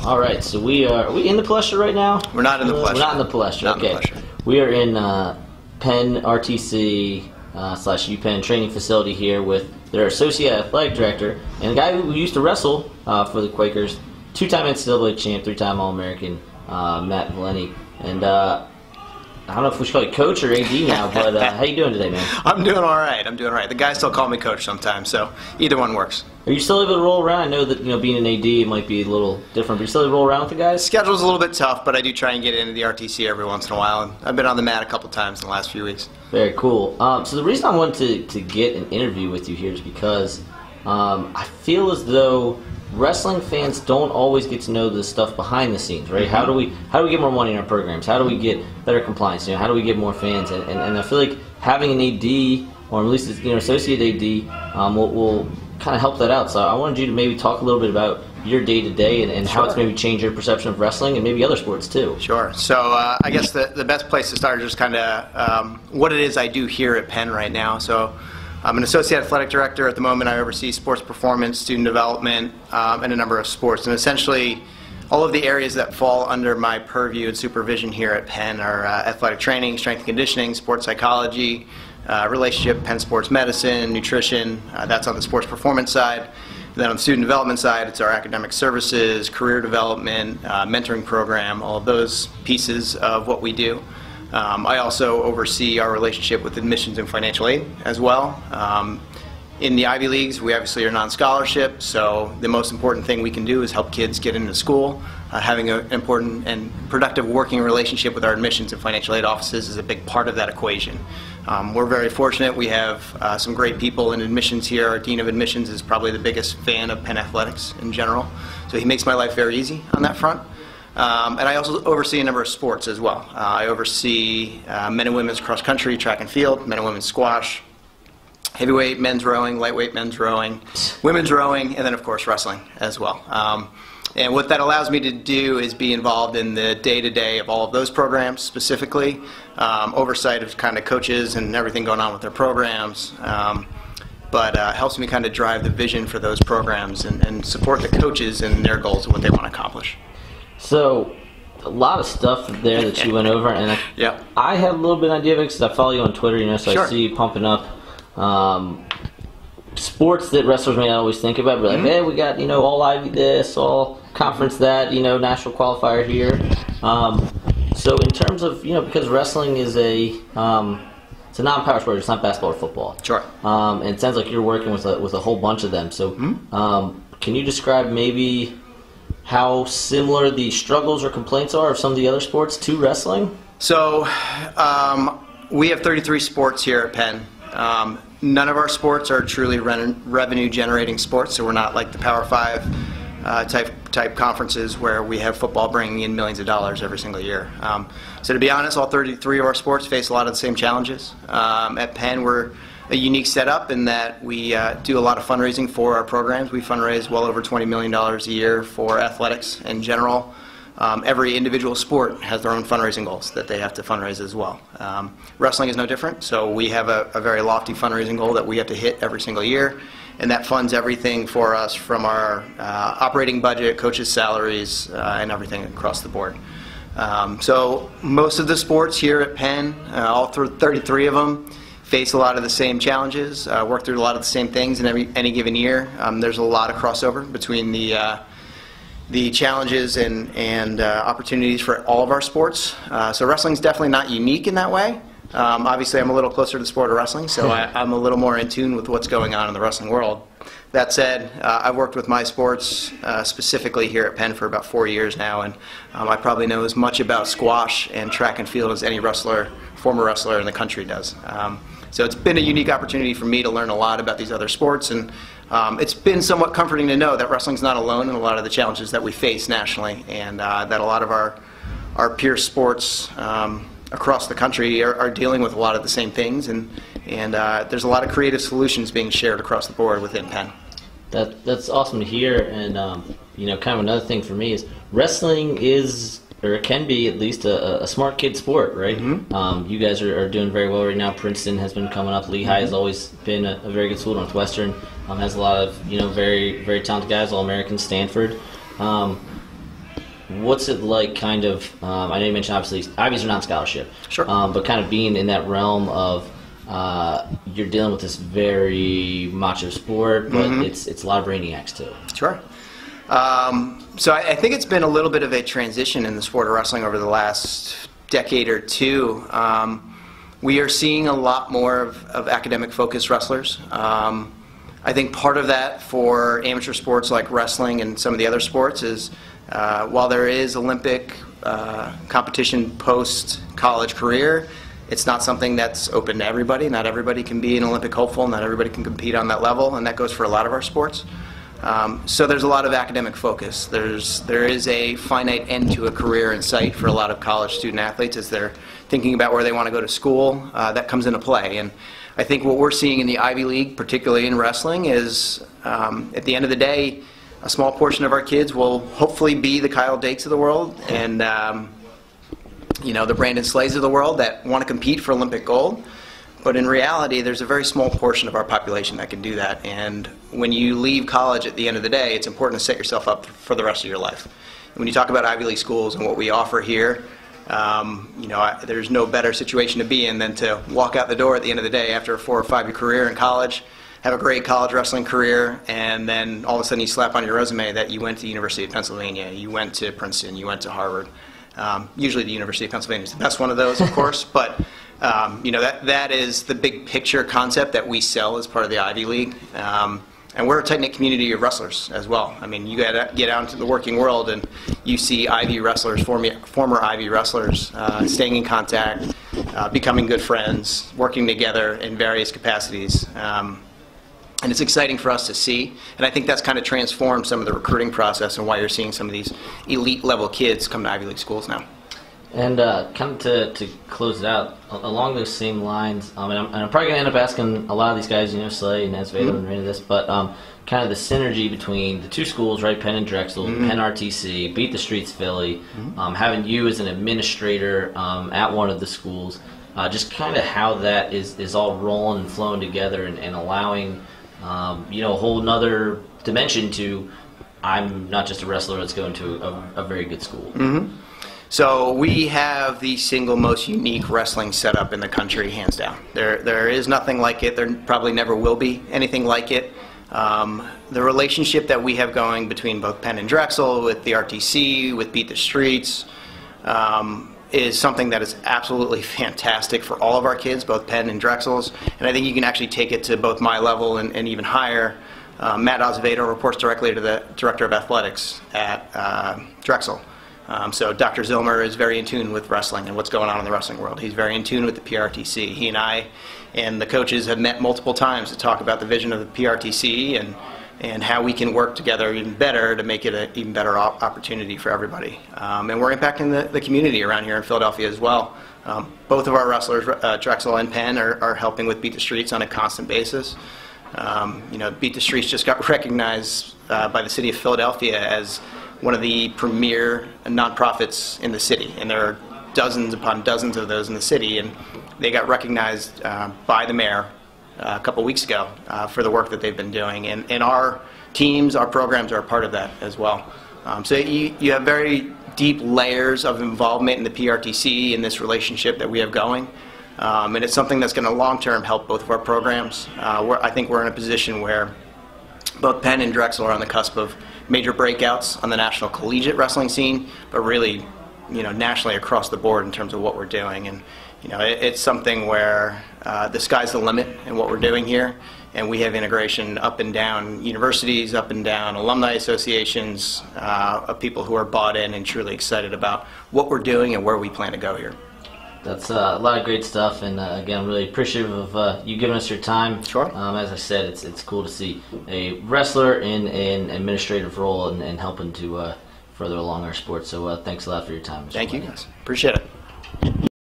All right, so are we in the Palestra right now? We're not in the Palestra. We're not in the Palestra. Okay. We are in Penn RTC / UPenn training facility here with their associate athletic director and a guy who used to wrestle for the Quakers, two-time NCAA champ, three-time All-American, Matt Valenti. And I don't know if we should call you coach or AD now, but how you doing today, man? I'm doing all right. The guys still call me coach sometimes, so either one works. Are you still able to roll around? I know that being an AD it might be a little different, but you still able to roll around with the guys? Schedule's a little bit tough, but I do try and get into the RTC every once in a while. And I've been on the mat a couple times in the last few weeks. Very cool. So the reason I wanted to get an interview with you here is because I feel as though wrestling fans don't always get to know the stuff behind the scenes, right? How do we get more money in our programs? How do we get better compliance? How do we get more fans? And I feel like having an AD or at least associate AD will kind of help that out. So I wanted you to maybe talk a little bit about your day-to-day and how it's maybe changed your perception of wrestling and maybe other sports too. Sure. So I guess the best place to start is just kind of what it is I do here at Penn right now. So I'm an associate athletic director. At the moment, I oversee sports performance, student development, and a number of sports. And essentially, all of the areas that fall under my purview and supervision here at Penn are athletic training, strength and conditioning, sports psychology, relationship, Penn sports medicine, nutrition. That's on the sports performance side. And then on the student development side, it's our academic services, career development, mentoring program, all of those pieces of what we do. I also oversee our relationship with admissions and financial aid as well. In the Ivy Leagues, we obviously are non-scholarship, so the most important thing we can do is help kids get into school. Having an important and productive working relationship with our admissions and financial aid offices is a big part of that equation. We're very fortunate. We have some great people in admissions here. Our Dean of Admissions is probably the biggest fan of Penn Athletics in general, so he makes my life very easy on that front. And I also oversee a number of sports as well. I oversee men and women's cross country, track and field, men and women's squash, heavyweight men's rowing, lightweight men's rowing, women's rowing, and then of course wrestling as well. And what that allows me to do is be involved in the day-to-day of all of those programs specifically, oversight of kind of coaches and everything going on with their programs. But helps me kind of drive the vision for those programs and support the coaches and their goals and what they want to accomplish. So, a lot of stuff there that you went over, and I have a little bit of an idea of it because I follow you on Twitter, so I see you pumping up sports that wrestlers may not always think about, but like, hey, we got, all Ivy this, all conference that, national qualifier here. So in terms of, because wrestling is it's a non-power sport, it's not basketball or football. Sure. And it sounds like you're working with a whole bunch of them. So can you describe maybe how similar the struggles or complaints are of some of the other sports to wrestling? So we have 33 sports here at Penn. None of our sports are truly revenue-generating sports, so we're not like the Power 5 type conferences where we have football bringing in millions of dollars every single year. So to be honest, all 33 of our sports face a lot of the same challenges. At Penn, we're a unique setup in that we do a lot of fundraising for our programs. We fundraise well over $20 million a year for athletics in general. Every individual sport has their own fundraising goals that they have to fundraise as well. Wrestling is no different, so we have a very lofty fundraising goal that we have to hit every single year, and that funds everything for us from our operating budget, coaches' salaries, and everything across the board. So most of the sports here at Penn, all 33 of them, face a lot of the same challenges, work through a lot of the same things in any given year. There's a lot of crossover between the challenges and opportunities for all of our sports. So wrestling's definitely not unique in that way. Obviously, I'm a little closer to the sport of wrestling, so I'm a little more in tune with what's going on in the wrestling world. That said, I've worked with my sports specifically here at Penn for about 4 years now, and I probably know as much about squash and track and field as any former wrestler in the country does. So it's been a unique opportunity for me to learn a lot about these other sports, and it's been somewhat comforting to know that wrestling's not alone in a lot of the challenges that we face nationally, and that a lot of our peer sports across the country are dealing with a lot of the same things, and there's a lot of creative solutions being shared across the board within Penn. That's awesome to hear, and kind of another thing for me is wrestling is, or it can be at least, a smart kid sport, right? You guys are doing very well right now. Princeton has been coming up. Lehigh has always been a very good school. Northwestern has a lot of very, very talented guys. All-American. Stanford. what's it like kind of, I know you mentioned obviously Ivies are non-scholarship, Sure. But kind of being in that realm of you're dealing with this very macho sport, but it's a lot of brainiacs too. Sure. So I think it's been a little bit of a transition in the sport of wrestling over the last decade or two. We are seeing a lot more of academic-focused wrestlers. I think part of that for amateur sports like wrestling and some of the other sports is while there is Olympic competition post-college career, it's not something that's open to everybody. Not everybody can be an Olympic hopeful. Not everybody can compete on that level, and that goes for a lot of our sports. So there's a lot of academic focus. There is a finite end to a career in sight for a lot of college student athletes as they're thinking about where they want to go to school. That comes into play. And I think what we're seeing in the Ivy League, particularly in wrestling, is at the end of the day, a small portion of our kids will hopefully be the Kyle Dakes of the world and the Brandon Slays of the world that want to compete for Olympic gold. But in reality, there's a very small portion of our population that can do that. And when you leave college at the end of the day, it's important to set yourself up for the rest of your life. And when you talk about Ivy League schools and what we offer here, there's no better situation to be in than to walk out the door at the end of the day after a 4 or 5 year career in college, have a great college wrestling career, and then all of a sudden you slap on your resume that you went to the University of Pennsylvania, you went to Princeton, you went to Harvard. Usually the University of Pennsylvania is the best one of those, of course, but that is the big picture concept that we sell as part of the Ivy League. And we're a tight-knit community of wrestlers as well. I mean, you get out into the working world and you see Ivy wrestlers, former Ivy wrestlers, staying in contact, becoming good friends, working together in various capacities. And it's exciting for us to see. And I think that's kind of transformed some of the recruiting process and why you're seeing some of these elite-level kids come to Ivy League schools now. And kind of to close it out, along those same lines, and I'm probably going to end up asking a lot of these guys, Slay and Azevedo and Randy this, but kind of the synergy between the two schools, right, Penn and Drexel, Penn RTC, Beat the Streets Philly, having you as an administrator at one of the schools, just kind of how that is all rolling and flowing together and allowing, a whole nother dimension to, I'm not just a wrestler that's going to a very good school. So we have the single most unique wrestling setup in the country, hands down. There is nothing like it. There probably never will be anything like it. The relationship that we have going between both Penn and Drexel, with the RTC, with Beat the Streets, is something that is absolutely fantastic for all of our kids, both Penn and Drexel's. And I think you can actually take it to both my level and even higher. Matt Azevedo reports directly to the Director of Athletics at Drexel. So Dr. Zilmer is very in tune with wrestling and what's going on in the wrestling world. He's very in tune with the PRTC. He and I and the coaches have met multiple times to talk about the vision of the PRTC and how we can work together even better to make it an even better opportunity for everybody. And we're impacting the community around here in Philadelphia as well. Both of our wrestlers, Drexel and Penn, are helping with Beat the Streets on a constant basis. Beat the Streets just got recognized by the city of Philadelphia as one of the premier nonprofits in the city, and there are dozens upon dozens of those in the city, and they got recognized by the mayor a couple weeks ago for the work that they've been doing, and our teams, our programs are a part of that as well. So you have very deep layers of involvement in the PRTC and this relationship that we have going, and it's something that's going to long-term help both of our programs. I think we're in a position where both Penn and Drexel are on the cusp of major breakouts on the national collegiate wrestling scene, but really, nationally across the board in terms of what we're doing. And it's something where the sky's the limit in what we're doing here, and we have integration up and down universities, up and down alumni associations, of people who are bought in and truly excited about what we're doing and where we plan to go here. That's a lot of great stuff, and again, really appreciative of you giving us your time. Sure. As I said, it's cool to see a wrestler in an administrative role and helping to further along our sport. So thanks a lot for your time. Thank you, guys. Appreciate it.